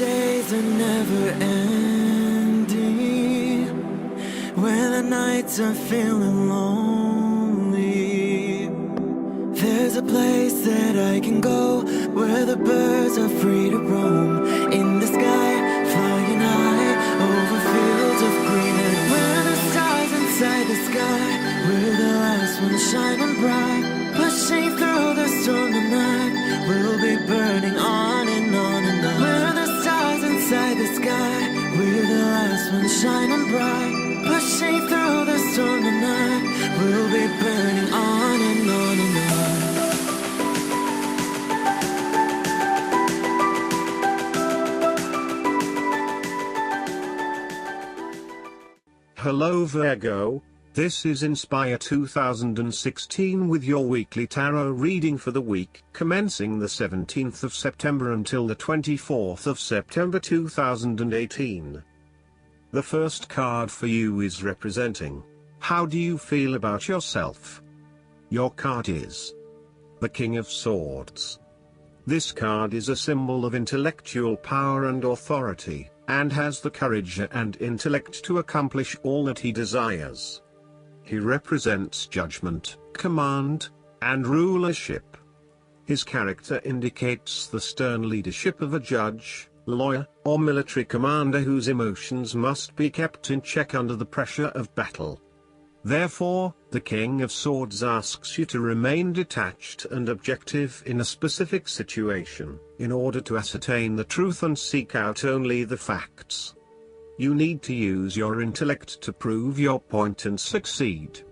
days are never ending, when the nights are feeling lonely, there's a place that I can go, where the birds are free to roam, in the sky, flying high, over fields of green, and where the stars inside the sky, we're the last ones shining bright, pushing through the storm tonight, we'll be burning on and on and on. We're the stars inside the sky, we're the last ones shining bright, pushing through the storm tonight, we'll be burning on and on and on. Hello Virgo, this is Inspire 2016 with your weekly tarot reading for the week commencing the 17th of September until the 24th of September 2018. The first card for you is representing, how do you feel about yourself? Your card is the King of Swords. This card is a symbol of intellectual power and authority, and has the courage and intellect to accomplish all that he desires. He represents judgment, command, and rulership. His character indicates the stern leadership of a judge, lawyer, or military commander whose emotions must be kept in check under the pressure of battle. Therefore, the King of Swords asks you to remain detached and objective in a specific situation, in order to ascertain the truth and seek out only the facts. You need to use your intellect to prove your point and succeed.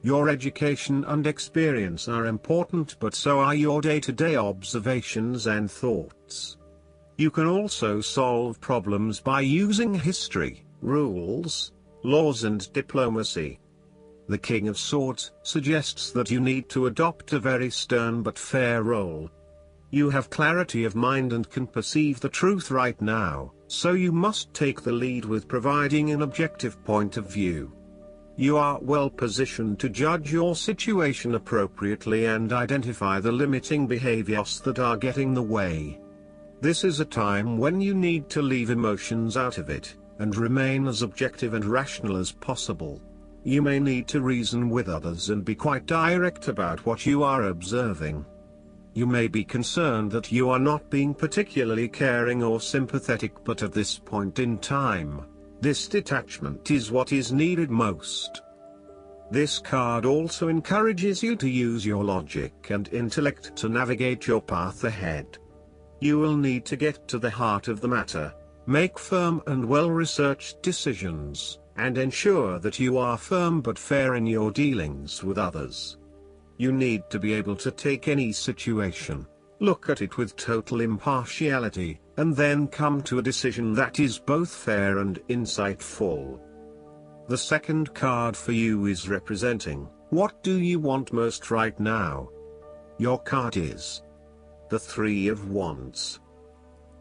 Your education and experience are important, but so are your day-to-day observations and thoughts. You can also solve problems by using history, rules, laws and diplomacy. The King of Swords suggests that you need to adopt a very stern but fair role. You have clarity of mind and can perceive the truth right now, so you must take the lead with providing an objective point of view. You are well positioned to judge your situation appropriately and identify the limiting behaviors that are getting in the way. This is a time when you need to leave emotions out of it, and remain as objective and rational as possible. You may need to reason with others and be quite direct about what you are observing. You may be concerned that you are not being particularly caring or sympathetic, but at this point in time, this detachment is what is needed most. This card also encourages you to use your logic and intellect to navigate your path ahead. You will need to get to the heart of the matter, make firm and well-researched decisions, and ensure that you are firm but fair in your dealings with others. You need to be able to take any situation, look at it with total impartiality, and then come to a decision that is both fair and insightful. The second card for you is representing, what do you want most right now? Your card is the Three of Wands.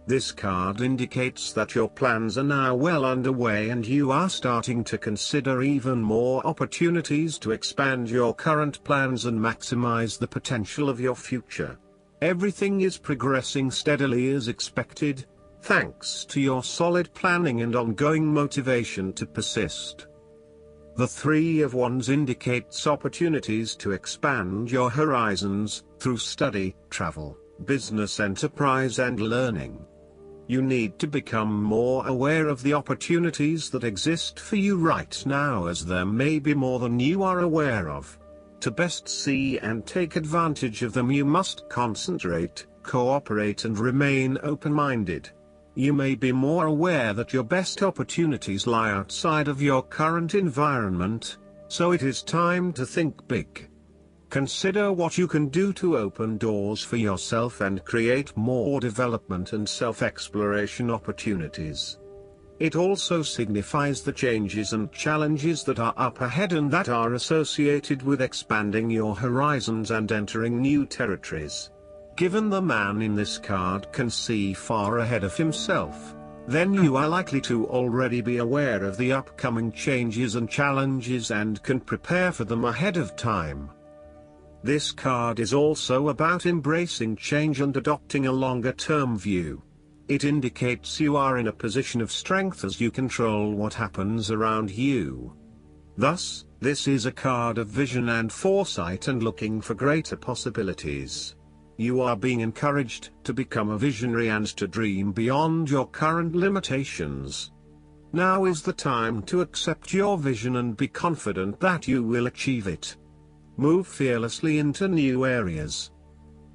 This card indicates that your plans are now well underway and you are starting to consider even more opportunities to expand your current plans and maximize the potential of your future. Everything is progressing steadily as expected, thanks to your solid planning and ongoing motivation to persist. The Three of Wands indicates opportunities to expand your horizons, through study, travel, business enterprise and learning. You need to become more aware of the opportunities that exist for you right now, as there may be more than you are aware of. To best see and take advantage of them, you must concentrate, cooperate and remain open-minded. You may be more aware that your best opportunities lie outside of your current environment, so it is time to think big. Consider what you can do to open doors for yourself and create more development and self-exploration opportunities. It also signifies the changes and challenges that are up ahead and that are associated with expanding your horizons and entering new territories. Given the man in this card can see far ahead of himself, then you are likely to already be aware of the upcoming changes and challenges and can prepare for them ahead of time. This card is also about embracing change and adopting a longer-term view. It indicates you are in a position of strength as you control what happens around you. Thus, this is a card of vision and foresight and looking for greater possibilities. You are being encouraged to become a visionary and to dream beyond your current limitations. Now is the time to accept your vision and be confident that you will achieve it. Move fearlessly into new areas.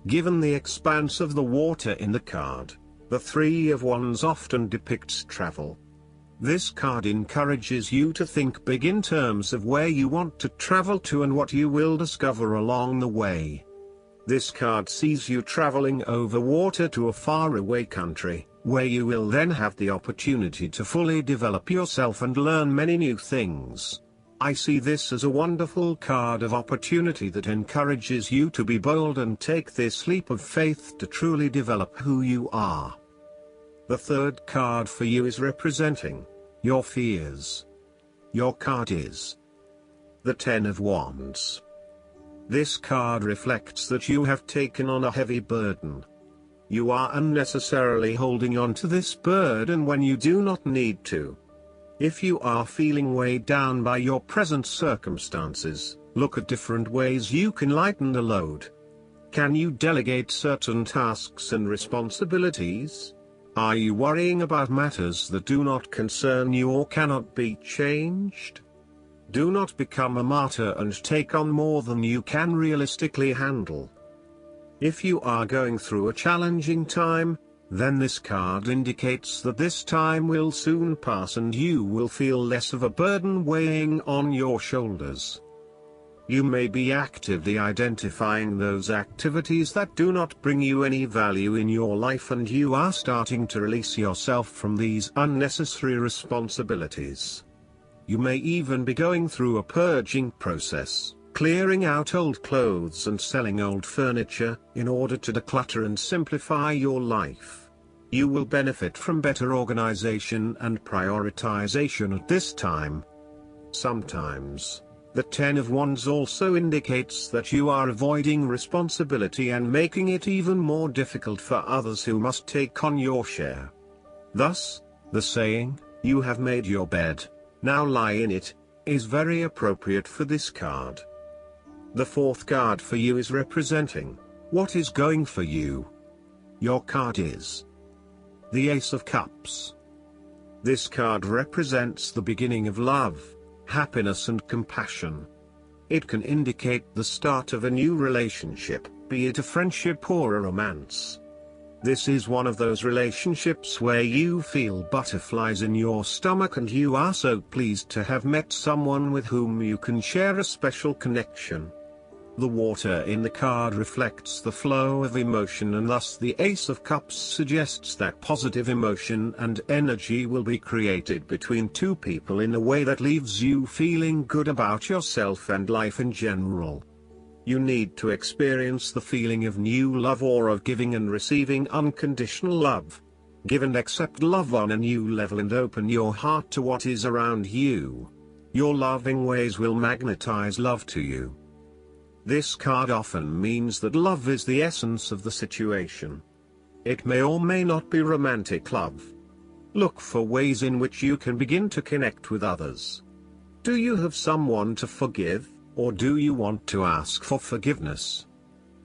Given the expanse of the water in the card, the Three of Wands often depicts travel. This card encourages you to think big in terms of where you want to travel to and what you will discover along the way. This card sees you traveling over water to a faraway country, where you will then have the opportunity to fully develop yourself and learn many new things. I see this as a wonderful card of opportunity that encourages you to be bold and take this leap of faith to truly develop who you are. The third card for you is representing your fears. Your card is the Ten of Wands. This card reflects that you have taken on a heavy burden. You are unnecessarily holding on to this burden when you do not need to. If you are feeling weighed down by your present circumstances, look at different ways you can lighten the load. Can you delegate certain tasks and responsibilities? Are you worrying about matters that do not concern you or cannot be changed? Do not become a martyr and take on more than you can realistically handle. If you are going through a challenging time, then this card indicates that this time will soon pass and you will feel less of a burden weighing on your shoulders. You may be actively identifying those activities that do not bring you any value in your life, and you are starting to release yourself from these unnecessary responsibilities. You may even be going through a purging process, clearing out old clothes and selling old furniture, in order to declutter and simplify your life. You will benefit from better organization and prioritization at this time. Sometimes, the Ten of Wands also indicates that you are avoiding responsibility and making it even more difficult for others who must take on your share. Thus, the saying, "You have made your bed, now lie in it," is very appropriate for this card. The fourth card for you is representing what is going for you. Your card is the Ace of Cups. This card represents the beginning of love, happiness and compassion. It can indicate the start of a new relationship, be it a friendship or a romance. This is one of those relationships where you feel butterflies in your stomach and you are so pleased to have met someone with whom you can share a special connection. The water in the card reflects the flow of emotion, and thus the Ace of Cups suggests that positive emotion and energy will be created between two people in a way that leaves you feeling good about yourself and life in general. You need to experience the feeling of new love or of giving and receiving unconditional love. Give and accept love on a new level and open your heart to what is around you. Your loving ways will magnetize love to you. This card often means that love is the essence of the situation. It may or may not be romantic love. Look for ways in which you can begin to connect with others. Do you have someone to forgive, or do you want to ask for forgiveness?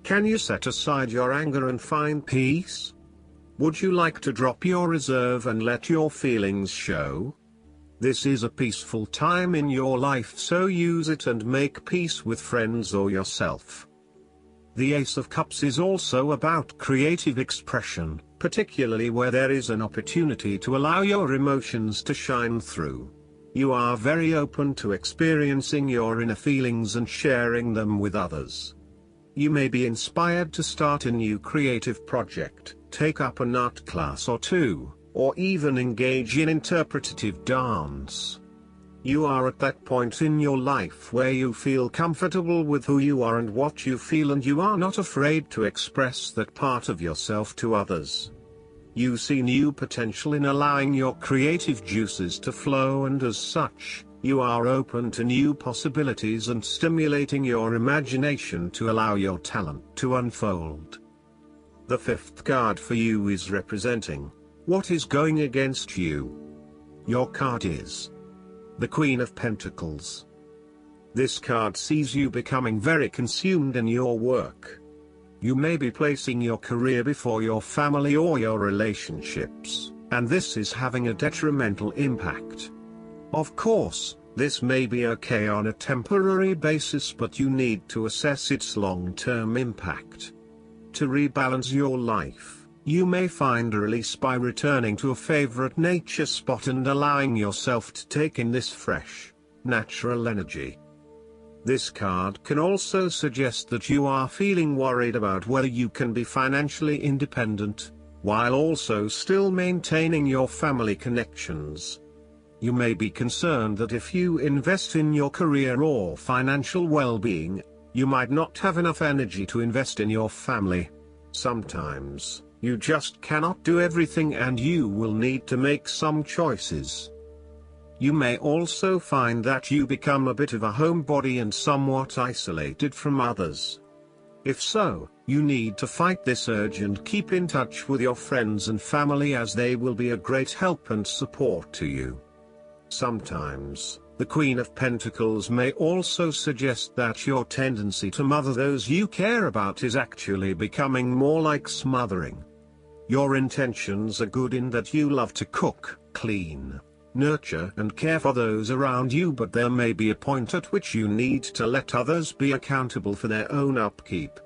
Can you set aside your anger and find peace? Would you like to drop your reserve and let your feelings show? This is a peaceful time in your life, so use it and make peace with friends or yourself. The Ace of Cups is also about creative expression, particularly where there is an opportunity to allow your emotions to shine through. You are very open to experiencing your inner feelings and sharing them with others. You may be inspired to start a new creative project, take up an art class or two, or even engage in interpretative dance. You are at that point in your life where you feel comfortable with who you are and what you feel, and you are not afraid to express that part of yourself to others. You see new potential in allowing your creative juices to flow, and as such, you are open to new possibilities and stimulating your imagination to allow your talent to unfold. The fifth card for you is representing What is going against you? Your card is the Queen of Pentacles. This card sees you becoming very consumed in your work. You may be placing your career before your family or your relationships, and this is having a detrimental impact. Of course, this may be okay on a temporary basis, but you need to assess its long-term impact. To rebalance your life, you may find a release by returning to a favorite nature spot and allowing yourself to take in this fresh, natural energy. This card can also suggest that you are feeling worried about whether you can be financially independent, while also still maintaining your family connections. You may be concerned that if you invest in your career or financial well-being, you might not have enough energy to invest in your family. Sometimes, you just cannot do everything and you will need to make some choices. You may also find that you become a bit of a homebody and somewhat isolated from others. If so, you need to fight this urge and keep in touch with your friends and family, as they will be a great help and support to you. Sometimes, the Queen of Pentacles may also suggest that your tendency to mother those you care about is actually becoming more like smothering. Your intentions are good in that you love to cook, clean, nurture and care for those around you, but there may be a point at which you need to let others be accountable for their own upkeep.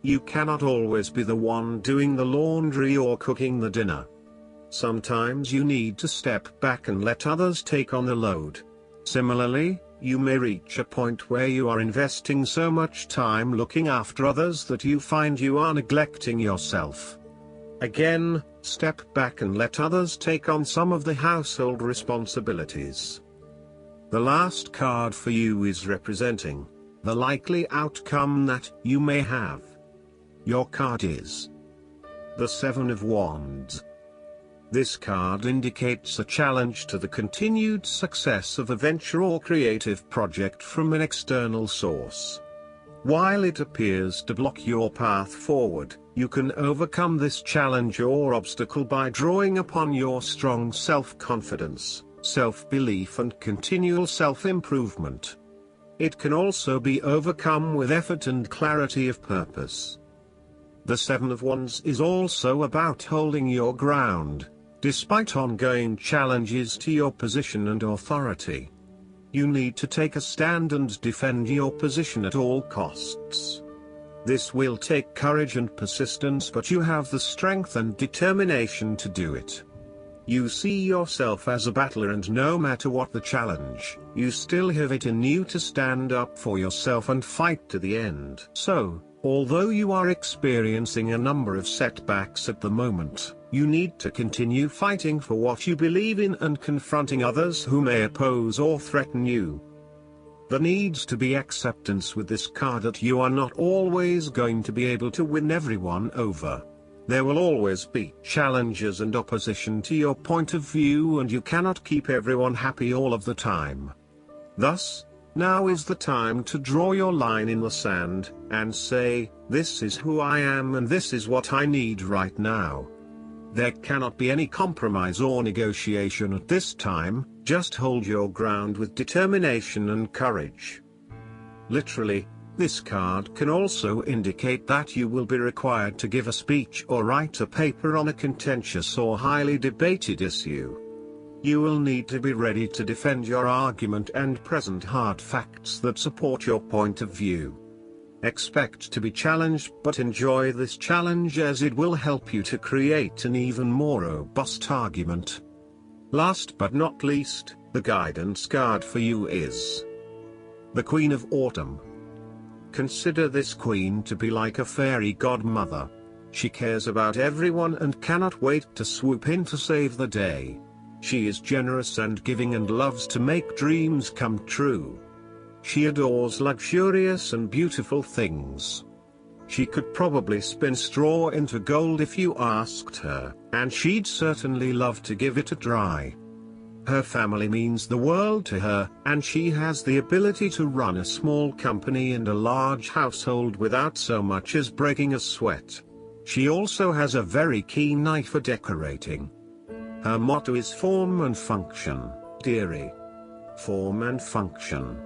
You cannot always be the one doing the laundry or cooking the dinner. Sometimes you need to step back and let others take on the load. Similarly, you may reach a point where you are investing so much time looking after others that you find you are neglecting yourself. Again, step back and let others take on some of the household responsibilities. The last card for you is representing the likely outcome that you may have. Your card is the Seven of Wands. This card indicates a challenge to the continued success of a venture or creative project from an external source. While it appears to block your path forward, you can overcome this challenge or obstacle by drawing upon your strong self-confidence, self-belief and continual self-improvement. It can also be overcome with effort and clarity of purpose. The Seven of Wands is also about holding your ground, despite ongoing challenges to your position and authority. You need to take a stand and defend your position at all costs. This will take courage and persistence, but you have the strength and determination to do it. You see yourself as a battler, and no matter what the challenge, you still have it in you to stand up for yourself and fight to the end. So, although you are experiencing a number of setbacks at the moment, you need to continue fighting for what you believe in and confronting others who may oppose or threaten you. There needs to be acceptance with this card that you are not always going to be able to win everyone over. There will always be challenges and opposition to your point of view, and you cannot keep everyone happy all of the time. Thus, now is the time to draw your line in the sand, and say, this is who I am and this is what I need right now. There cannot be any compromise or negotiation at this time, just hold your ground with determination and courage. Literally, this card can also indicate that you will be required to give a speech or write a paper on a contentious or highly debated issue. You will need to be ready to defend your argument and present hard facts that support your point of view. Expect to be challenged, but enjoy this challenge as it will help you to create an even more robust argument. Last but not least, the guidance card for you is the Queen of Autumn. Consider this queen to be like a fairy godmother. She cares about everyone and cannot wait to swoop in to save the day. She is generous and giving and loves to make dreams come true. She adores luxurious and beautiful things. She could probably spin straw into gold if you asked her, and she'd certainly love to give it a try. Her family means the world to her, and she has the ability to run a small company and a large household without so much as breaking a sweat. She also has a very keen eye for decorating. Her motto is form and function, dearie. Form and function.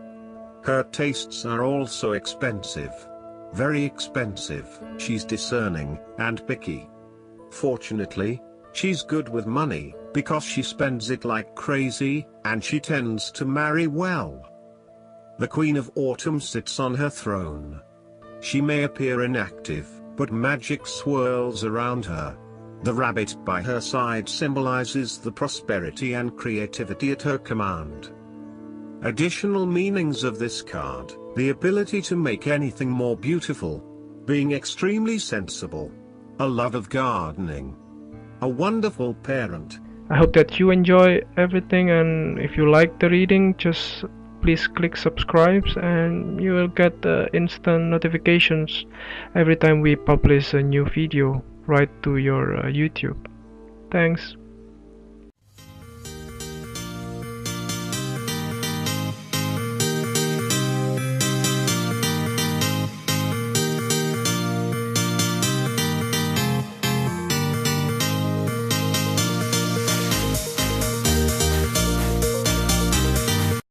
Her tastes are also expensive. Very expensive. She's discerning and picky. Fortunately, she's good with money, because she spends it like crazy, and she tends to marry well. The Queen of Autumn sits on her throne. She may appear inactive, but magic swirls around her. The rabbit by her side symbolizes the prosperity and creativity at her command. Additional meanings of this card: the ability to make anything more beautiful, being extremely sensible, a love of gardening, a wonderful parent. I hope that you enjoy everything, and if you like the reading, just please click subscribe and you will get instant notifications every time we publish a new video right to your YouTube. Thanks.